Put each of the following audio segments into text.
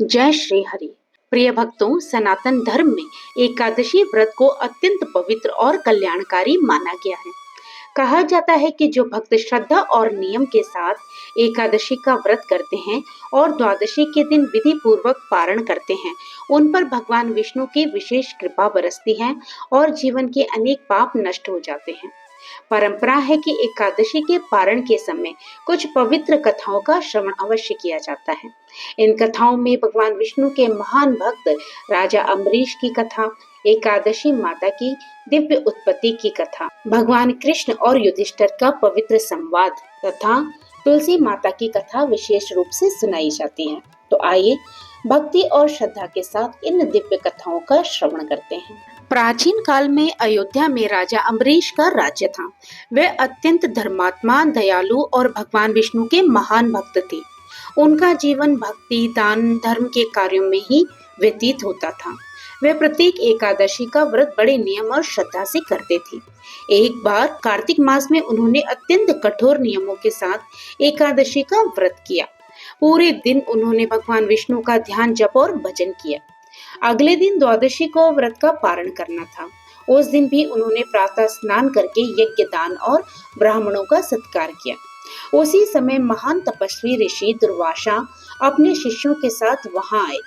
जय श्री हरि। प्रिय भक्तों, सनातन धर्म में एकादशी व्रत को अत्यंत पवित्र और कल्याणकारी माना गया है। कहा जाता है कि जो भक्त श्रद्धा और नियम के साथ एकादशी का व्रत करते हैं और द्वादशी के दिन विधि पूर्वक पारण करते हैं, उन पर भगवान विष्णु की विशेष कृपा बरसती है और जीवन के अनेक पाप नष्ट हो जाते हैं। परंपरा है कि एकादशी के पारण के समय कुछ पवित्र कथाओं का श्रवण अवश्य किया जाता है। इन कथाओं में भगवान विष्णु के महान भक्त राजा अम्बरीश की कथा, एकादशी माता की दिव्य उत्पत्ति की कथा, भगवान कृष्ण और युधिष्ठिर का पवित्र संवाद तथा तुलसी माता की कथा विशेष रूप से सुनाई जाती है। तो आइए भक्ति और श्रद्धा के साथ इन दिव्य कथाओं का श्रवण करते हैं। प्राचीन काल में अयोध्या में राजा अम्बरीश का राज्य था। वह अत्यंत धर्मात्मा, दयालु और भगवान विष्णु के महान भक्त थे। उनका जीवन भक्ति, दान, धर्म के कार्यों में ही व्यतीत होता था। वे प्रत्येक एकादशी का व्रत बड़े नियम और श्रद्धा से करते थे। एक बार कार्तिक मास में उन्होंने अत्यंत कठोर नियमों के साथ एकादशी का व्रत किया। पूरे दिन उन्होंने भगवान विष्णु का ध्यान, जप और भजन किया। अगले दिन द्वादशी को व्रत का पारण करना था। उस दिन भी उन्होंने प्रातः स्नान करके यज्ञ, दान और ब्राह्मणों का सत्कार किया। उसी समय महान तपस्वी ऋषि दुर्वासा अपने शिष्यों के साथ वहां आए।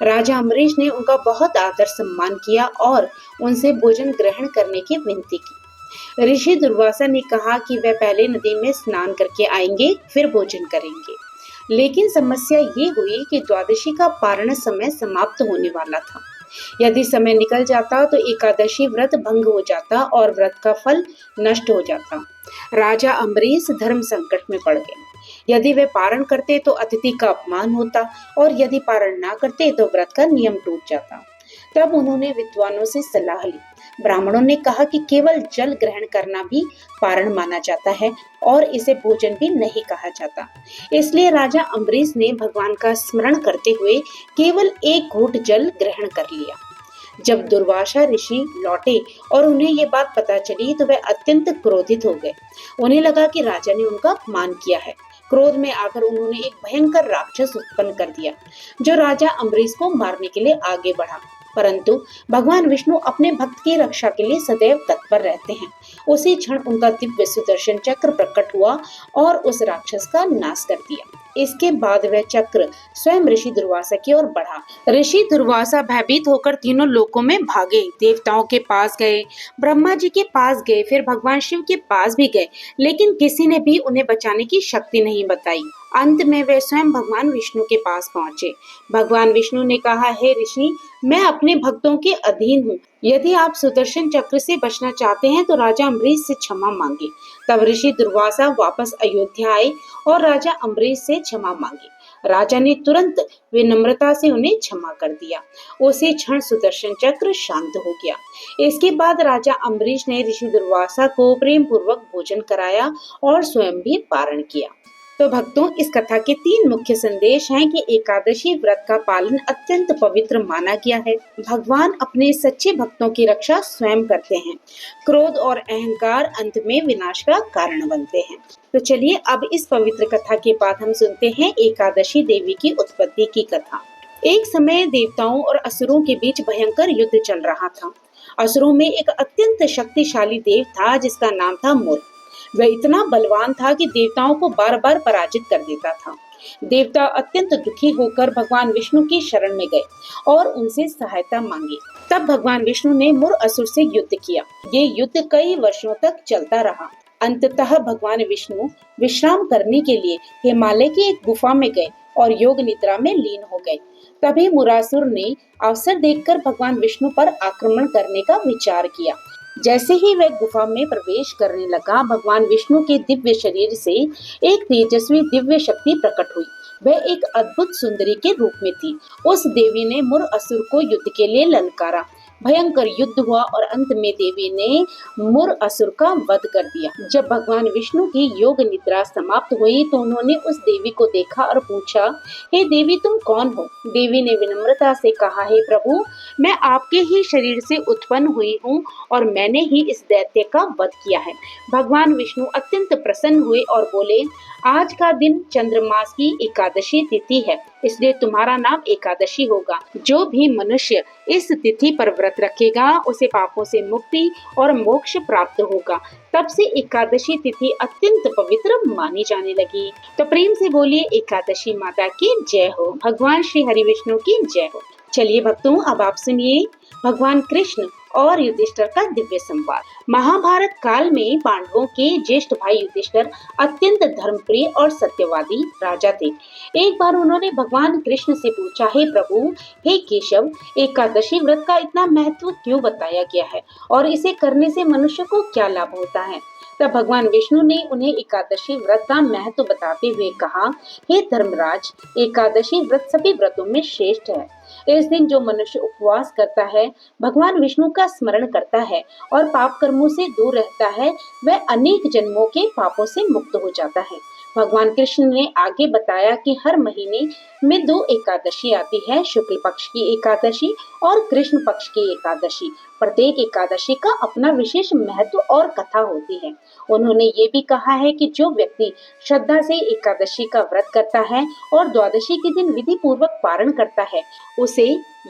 राजा अम्बरीश ने उनका बहुत आदर सम्मान किया और उनसे भोजन ग्रहण करने की विनती की। ऋषि दुर्वासा ने कहा कि वे पहले नदी में स्नान करके आएंगे, फिर भोजन करेंगे। लेकिन समस्या ये हुई कि द्वादशी का पारण समय समाप्त होने वाला था। यदि समय निकल जाता तो एकादशी व्रत भंग हो जाता और व्रत का फल नष्ट हो जाता। राजा अम्बरीश धर्म संकट में पड़ गए। यदि वे पारण करते तो अतिथि का अपमान होता और यदि पारण ना करते तो व्रत का नियम टूट जाता। तब उन्होंने विद्वानों से सलाह ली। ब्राह्मणों ने कहा कि केवल जल ग्रहण करना भी पारण माना जाता है और इसे भोजन भी नहीं कहा जाता। इसलिए राजा अम्बरीश ने भगवान का स्मरण करते हुए केवल एक घूंट जल ग्रहण कर लिया। जब दुर्वासा ऋषि लौटे और उन्हें ये बात पता चली तो वे अत्यंत क्रोधित हो गए। उन्हें लगा कि राजा ने उनका अपमान किया है। क्रोध में आकर उन्होंने एक भयंकर राक्षस उत्पन्न कर दिया, जो राजा अम्बरीश को मारने के लिए आगे बढ़ा। परंतु भगवान विष्णु अपने भक्त की रक्षा के लिए सदैव तत्पर रहते हैं। उसी क्षण उनका दिव्य सुदर्शन चक्र प्रकट हुआ और उस राक्षस का नाश कर दिया। इसके बाद वह चक्र स्वयं ऋषि दुर्वासा की ओर बढ़ा। ऋषि दुर्वासा भयभीत होकर तीनों लोकों में भागे। देवताओं के पास गए, ब्रह्मा जी के पास गए, फिर भगवान शिव के पास भी गए, लेकिन किसी ने भी उन्हें बचाने की शक्ति नहीं बताई। अंत में वे स्वयं भगवान विष्णु के पास पहुंचे। भगवान विष्णु ने कहा, हे ऋषि, मैं अपने भक्तों के अधीन हूँ। यदि आप सुदर्शन चक्र से बचना चाहते हैं तो राजा अम्बरीश से क्षमा मांगे। तब ऋषि दुर्वासा वापस अयोध्या आए और राजा अम्बरीश से क्षमा मांगी। राजा ने तुरंत विनम्रता से उन्हें क्षमा कर दिया। उसी क्षण सुदर्शन चक्र शांत हो गया। इसके बाद राजा अम्बरीश ने ऋषि दुर्वासा को प्रेम पूर्वक भोजन कराया और स्वयं भी पारण किया। तो भक्तों, इस कथा के 3 मुख्य संदेश हैं कि एकादशी व्रत का पालन अत्यंत पवित्र माना गया है। भगवान अपने सच्चे भक्तों की रक्षा स्वयं करते हैं। क्रोध और अहंकार अंत में विनाश का कारण बनते हैं। तो चलिए अब इस पवित्र कथा के बाद हम सुनते हैं एकादशी देवी की उत्पत्ति की कथा। एक समय देवताओं और असुरों के बीच भयंकर युद्ध चल रहा था। असुरों में एक अत्यंत शक्तिशाली देव था जिसका नाम था मुर। वह इतना बलवान था कि देवताओं को बार बार पराजित कर देता था। देवता अत्यंत दुखी होकर भगवान विष्णु की शरण में गए और उनसे सहायता मांगी। तब भगवान विष्णु ने मुर असुर से युद्ध किया। ये युद्ध कई वर्षों तक चलता रहा। अंततः भगवान विष्णु विश्राम करने के लिए हिमालय की एक गुफा में गए और योग निद्रा में लीन हो गए। तभी मुरासुर ने अवसर देखकर भगवान विष्णु पर आक्रमण करने का विचार किया। जैसे ही वह गुफा में प्रवेश करने लगा, भगवान विष्णु के दिव्य शरीर से एक तेजस्वी दिव्य शक्ति प्रकट हुई। वह एक अद्भुत सुंदरी के रूप में थी। उस देवी ने मुर असुर को युद्ध के लिए ललकारा। भयंकर युद्ध हुआ और अंत में देवी ने मुर असुर का वध कर दिया। जब भगवान विष्णु की योग निद्रा समाप्त हुई तो उन्होंने उस देवी को देखा और पूछा, हे देवी, तुम कौन हो? देवी ने विनम्रता से कहा, हे प्रभु, मैं आपके ही शरीर से उत्पन्न हुई हूँ और मैंने ही इस दैत्य का वध किया है। भगवान विष्णु अत्यंत प्रसन्न हुए और बोले, आज का दिन चंद्रमास की एकादशी तिथि है, इसलिए तुम्हारा नाम एकादशी होगा। जो भी मनुष्य इस तिथि पर व्रत रखेगा उसे पापों से मुक्ति और मोक्ष प्राप्त होगा। तब से एकादशी तिथि अत्यंत पवित्र मानी जाने लगी। तो प्रेम से बोलिए एकादशी माता की जय हो, भगवान श्री हरि विष्णु की जय हो। चलिए भक्तों, अब आप सुनिए भगवान कृष्ण और युधिष्ठिर का दिव्य संवाद। महाभारत काल में पांडवों के ज्येष्ठ भाई युधिष्ठिर अत्यंत धर्मप्रिय और सत्यवादी राजा थे। एक बार उन्होंने भगवान कृष्ण से पूछा, हे प्रभु, हे केशव, एकादशी व्रत का इतना महत्व क्यों बताया गया है और इसे करने से मनुष्य को क्या लाभ होता है। तब भगवान विष्णु ने उन्हें एकादशी व्रत का महत्व बताते हुए कहा, हे धर्मराज, एकादशी व्रत सभी व्रतों में श्रेष्ठ है। इस दिन जो मनुष्य उपवास करता है, भगवान विष्णु का स्मरण करता है और पाप कर्मों से दूर रहता है, वह अनेक जन्मों के पापों से मुक्त हो जाता है। भगवान कृष्ण ने आगे बताया कि हर महीने में 2 एकादशी आती है, शुक्ल पक्ष की एकादशी और कृष्ण पक्ष की एकादशी। प्रत्येक एकादशी का अपना विशेष महत्व और कथा होती है। उन्होंने ये भी कहा है कि जो व्यक्ति श्रद्धा से एकादशी का व्रत करता है और द्वादशी के दिन विधि पूर्वक पारण करता है, उसे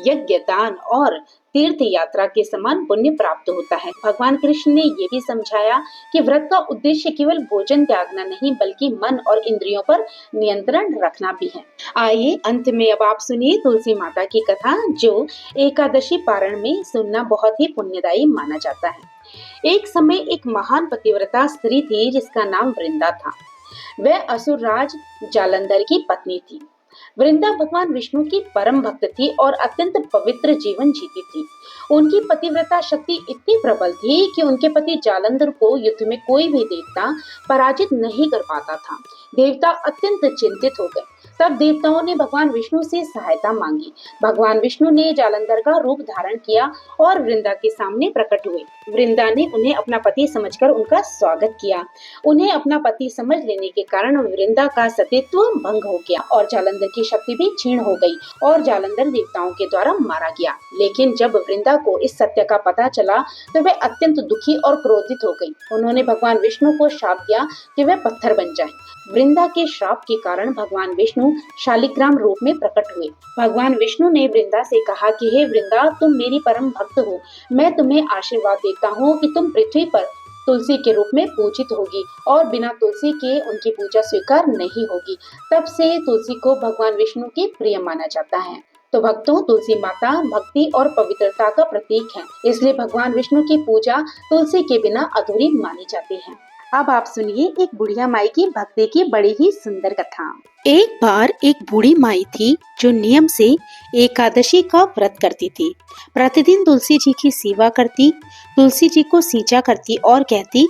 यज्ञ, दान और तीर्थ यात्रा के समान पुण्य प्राप्त होता है। भगवान कृष्ण ने ये भी समझाया कि व्रत का उद्देश्य केवल भोजन त्यागना नहीं, बल्कि मन और इंद्रियों पर नियंत्रण रखना भी है। आइए अंत में अब आप सुनिए तुलसी माता की कथा, जो एकादशी पारण में सुनना बहुत ही पुण्यदायी माना जाता है। एक समय एक महान पतिव्रता स्त्री थी जिसका नाम वृंदा था। वह असुरराज जालंधर की पत्नी थी। वृंदा भगवान विष्णु की परम भक्त थी और अत्यंत पवित्र जीवन जीती थी। उनकी पतिव्रता शक्ति इतनी प्रबल थी कि उनके पति जालंधर को युद्ध में कोई भी देवता पराजित नहीं कर पाता था। देवता अत्यंत चिंतित हो गए। तब देवताओं ने भगवान विष्णु से सहायता मांगी। भगवान विष्णु ने जालंधर का रूप धारण किया और वृंदा के सामने प्रकट हुए। वृंदा ने उन्हें अपना पति समझकर उनका स्वागत किया। उन्हें अपना पति समझ लेने के कारण वृंदा का सतीत्व भंग हो गया और जालंधर की शक्ति भी क्षीण हो गई और जालंधर देवताओं के द्वारा मारा गया। लेकिन जब वृंदा को इस सत्य का पता चला तो वह अत्यंत दुखी और क्रोधित हो गई। उन्होंने भगवान विष्णु को श्राप दिया कि वह पत्थर बन जाए। वृंदा के श्राप के कारण भगवान विष्णु शालिग्राम रूप में प्रकट हुए। भगवान विष्णु ने वृंदा से कहा कि हे वृंदा, तुम मेरी परम भक्त हो। मैं तुम्हें आशीर्वाद देता हूँ कि तुम पृथ्वी पर तुलसी के रूप में पूजित होगी और बिना तुलसी के उनकी पूजा स्वीकार नहीं होगी। तब से तुलसी को भगवान विष्णु के प्रिय माना जाता है। तो भक्तों, तुलसी माता भक्ति और पवित्रता का प्रतीक है, इसलिए भगवान विष्णु की पूजा तुलसी के बिना अधूरी मानी जाती है। अब आप सुनिए एक बुढ़िया माई की भक्ति की बड़ी ही सुंदर कथा। एक बार एक बूढ़ी माई थी जो नियम से एकादशी का व्रत करती थी। प्रतिदिन तुलसी जी की सेवा करती, तुलसी जी को सींचा करती और कहती,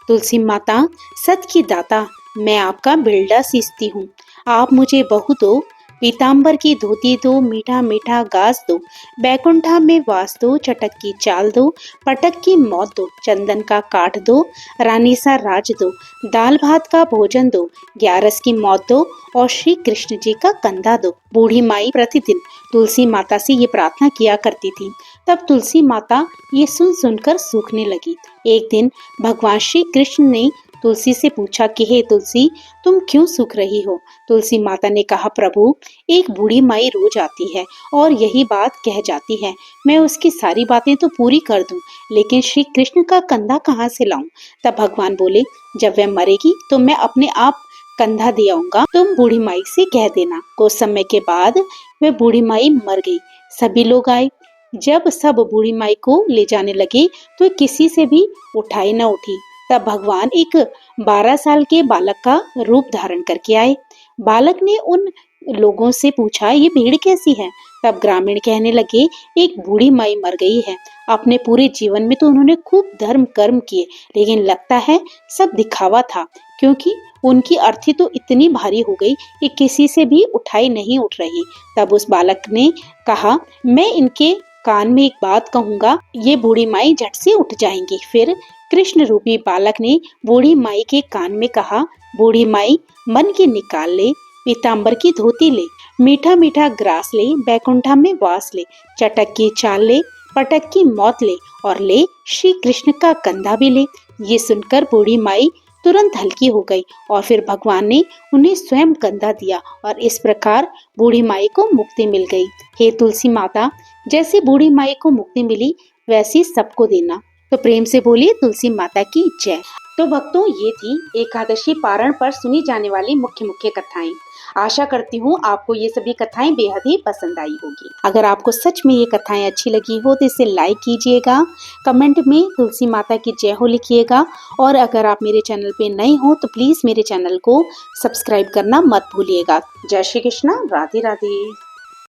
तुलसी माता सत की दाता, मैं आपका बिरला सींचती हूँ, आप मुझे बहू दो, पीताम्बर की धोती दो, मीठा मीठा घास दो, बैकुंठा में वास दो, चटक की चाल दो, पटक की मौत दो, चंदन का काठ दो, रानी सा राज दो, दाल भात का भोजन दो, ग्यारस की मौत दो और श्री कृष्ण जी का कंधा दो। बूढ़ी माई प्रतिदिन तुलसी माता से ये प्रार्थना किया करती थी। तब तुलसी माता ये सुन सुनकर सूखने लगी। एक दिन भगवान श्री कृष्ण ने तुलसी से पूछा कि हे तुलसी, तुम क्यों सूख रही हो। तुलसी माता ने कहा, प्रभु, एक बूढ़ी माई रोज आती है और यही बात कह जाती है। मैं उसकी सारी बातें तो पूरी कर दूं, लेकिन श्री कृष्ण का कंधा कहाँ से लाऊं। तब भगवान बोले, जब वह मरेगी तो मैं अपने आप कंधा दे आऊंगा, तुम बूढ़ी माई से कह देना। कुछ समय के बाद वह बूढ़ी माई मर गई। सभी लोग आए। जब सब बूढ़ी माई को ले जाने लगे तो किसी से भी उठाई न उठी। तब भगवान एक 12 साल के बालक का रूप धारण करके आए। बालक ने उन लोगों से पूछा, ये भीड़ कैसी है। तब ग्रामीण कहने लगे, एक बूढ़ी माई मर गई है। अपने पूरे जीवन में तो उन्होंने खूब धर्म कर्म किए, लेकिन लगता है सब दिखावा था, क्योंकि उनकी अर्थी तो इतनी भारी हो गई कि किसी से भी उठाई नहीं उठ रही। तब उस बालक ने कहा, मैं इनके कान में एक बात कहूंगा, ये बूढ़ी माई झट से उठ जाएंगी। फिर कृष्ण रूपी बालक ने बूढ़ी माई के कान में कहा, बूढ़ी माई, मन की निकाल ले, पीताम्बर की धोती ले, मीठा मीठा ग्रास ले, बैकुंठा में वास ले, चटक की चाल ले, पटक की मौत ले और ले श्री कृष्ण का कंधा भी ले। ये सुनकर बूढ़ी माई तुरंत हल्की हो गई और फिर भगवान ने उन्हें स्वयं कंधा दिया और इस प्रकार बूढ़ी माई को मुक्ति मिल गई। हे तुलसी माता, जैसे बूढ़ी माई को मुक्ति मिली वैसी सबको देना। तो प्रेम से बोलिए तुलसी माता की जय। तो भक्तों, ये थी एकादशी पारण पर सुनी जाने वाली मुख्य मुख्य कथाएं। आशा करती हूँ आपको ये सभी कथाएं बेहद ही पसंद आई होगी। अगर आपको सच में ये कथाएं अच्छी लगी हो तो इसे लाइक कीजिएगा, कमेंट में तुलसी माता की जय हो लिखिएगा और अगर आप मेरे चैनल पे नए हो तो प्लीज मेरे चैनल को सब्सक्राइब करना मत भूलिएगा। जय श्री कृष्णा, राधे राधे।